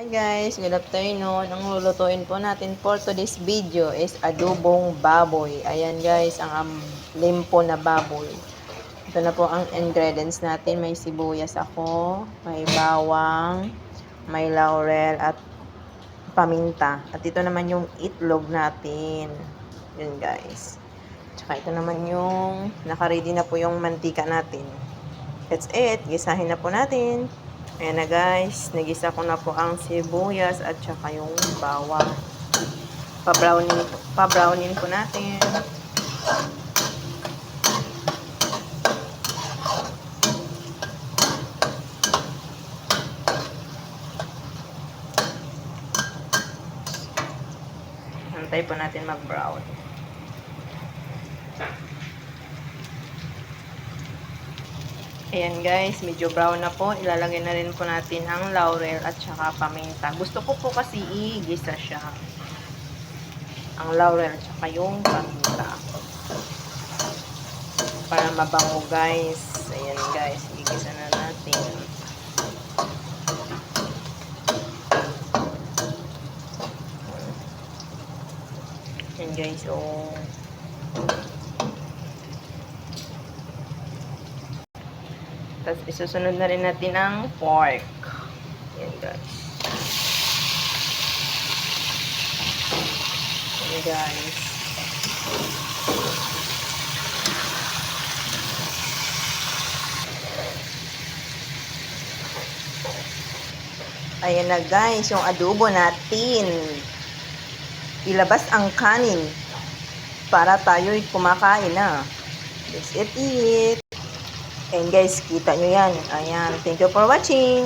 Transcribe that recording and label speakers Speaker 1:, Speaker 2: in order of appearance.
Speaker 1: Hi guys, good afternoon. Ang lulutuin po natin for today's video is adobong baboy. Ayan guys, ang limpo na baboy. Ito na po ang ingredients natin. May sibuyas ako, may bawang, may laurel at paminta. At ito naman yung itlog natin. Yun guys. Tsaka ito naman yung nakaready na po yung mantika natin. That's it. Gisahin na po natin. Ayan na guys, nagisa ko na po ang sibuyas at saka yung bawang. Pa-brownin po natin. Antay po natin mag-brown. Ayan guys, medyo brown na po. Ilalagay na rin po natin ang laurel at saka paminta. Gusto ko po kasi igisa siya. Ang laurel at saka yung paminta. Para mabango guys. Ayan guys, igisa na natin. Ayan guys, oh. Tapos isusunod na rin natin ang pork. Ayan guys. Ayan guys. Ayan na guys, yung adobo natin. Ilabas ang kanin para tayo'y kumakain na. Let's eat it. And guys, kita nyo yan. Ayan. Thank you for watching.